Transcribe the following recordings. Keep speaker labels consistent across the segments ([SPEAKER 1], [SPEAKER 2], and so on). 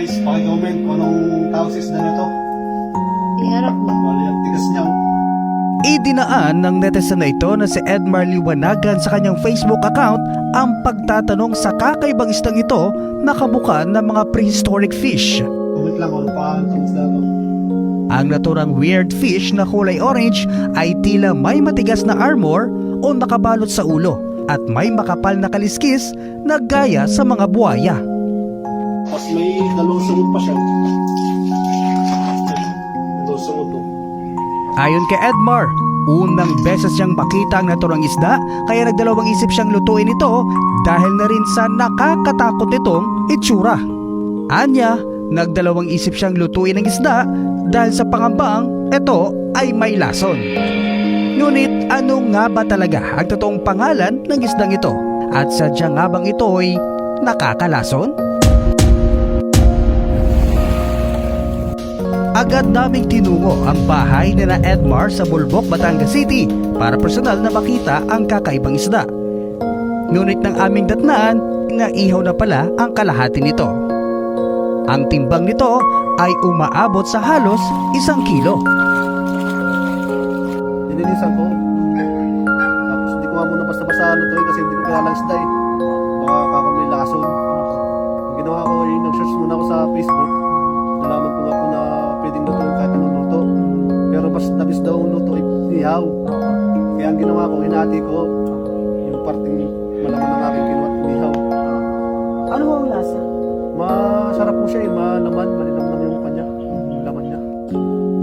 [SPEAKER 1] Guys, paki-comment kung anong tawag sa isda na to.
[SPEAKER 2] Iharap mo.
[SPEAKER 1] Bali, ang tigas niya.
[SPEAKER 3] Idinaan ng netizen na ito na si Edmar Liwanagan sa kanyang Facebook account ang pagtatanong sa kakaibang isdang ito na kamukha ng mga prehistoric fish.
[SPEAKER 1] Comment lang kung paano itong isda to.
[SPEAKER 3] Ang naturang weird fish na kulay orange ay tila may matigas na armor o nakabalot sa ulo at may makapal na kaliskis na gaya sa mga buhaya.
[SPEAKER 1] Tapos may dalawang sungot pa siya. Dalawang sungot to.
[SPEAKER 3] Ayon kay Edmar, unang beses niyang makita ang naturang isda kaya nagdalawang isip siyang lutuin ito dahil na rin sa nakakatakot nitong itsura. Anya, nagdalawang isip siyang lutuin ang isda dahil sa pangambang ito ay may lason. Ngunit ano nga ba talaga ang totoong pangalan ng isdang ito? At sadya nga bang ito ay nakakalason? Agad naming tinungo ang bahay ni na Edmar sa Bulbok, Batangas City para personal na makita ang kakaibang isda. Ngunit ng aming datnaan, naihaw na pala ang kalahati nito. Ang timbang nito ay umaabot sa halos 1 kilo.
[SPEAKER 1] Nilinisan ko. Tapos hindi ko nga muna basta-basta lutuin kasi hindi ko kilala isda eh. Baka kakamay lason. Ang ginawa ko ay nag-search muna ako sa Facebook. Nalaman ko nga po na pwedeng lutuin kahit anong luto. Pero mas nabis daw ang luto ay ihaw. Kaya ang ginawa ko, hinati ko yung parting malaman ng aking inihaw.
[SPEAKER 2] Ano mo ang lasa?
[SPEAKER 1] Masarap po siya eh, malaman, malinamnam yung kanya, yung laman niya.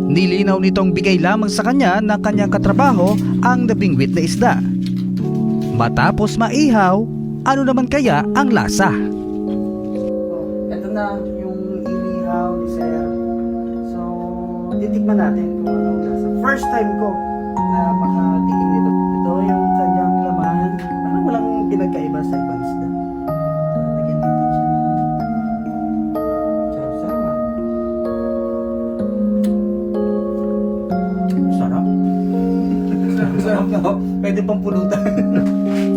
[SPEAKER 3] Nilinaw nitong bigay lamang sa kanya ng kanyang katrabaho ang nabingwit na isda. Matapos maihaw, ano naman kaya ang lasa?
[SPEAKER 2] Ito na yung inihaw ni Sir. So, titikman natin kung anong lasa. First time ko na makatikim nito. Ito yung kanyang laman. Parang walang pinagkaiba sa ibang isda. So, lagyan natin siya ng sarap. Sarap. Sarap na. Pwede pang pulutan.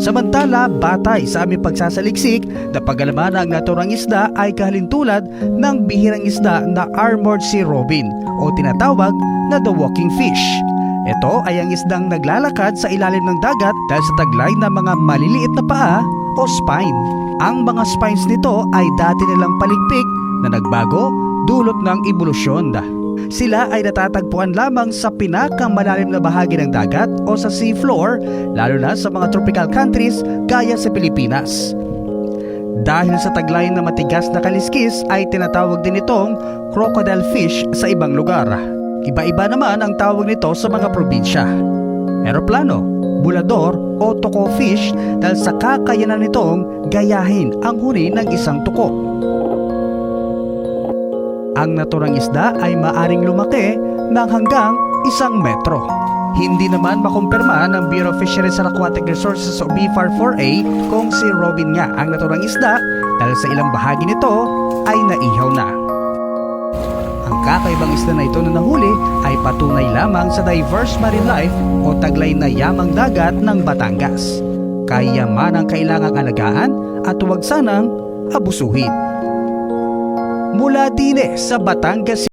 [SPEAKER 3] Samantala, batay sa aming pagsasaliksik, napagalaman na ang naturang isda ay kahalintulad ng bihirang isda na armored sea robin o tinatawag na the walking fish. Ito ay ang isdang naglalakad sa ilalim ng dagat dahil sa taglay ng mga maliliit na paa o spine. Ang mga spines nito ay dati nilang paligpik na nagbago dulot ng ebolusyon. Sila ay natatagpuan lamang sa pinakamalalim na bahagi ng dagat o sa sea floor, lalo na sa mga tropical countries gaya sa Pilipinas. Dahil sa taglay na matigas na kaliskis ay tinatawag din itong crocodile fish sa ibang lugar. Iba-iba naman ang tawag nito sa mga probinsya. Eroplano, bulador o tuko fish dahil sa kakayanan nitong gayahin ang huni ng isang tuko. Ang naturang isda ay maaring lumaki ng hanggang 1 metro. Hindi naman makumpirma ng Bureau of Fisheries and Aquatic Resources o BFAR 4A kung si robin nga ang naturang isda dahil sa ilang bahagi nito ay naihaw na. Ang kakaibang isda na ito na nahuli ay patunay lamang sa diverse marine life o taglay na yamang dagat ng Batangas. Kaya man ang kailangang alagaan at huwag sanang abusuhin. Mula din sa Batangas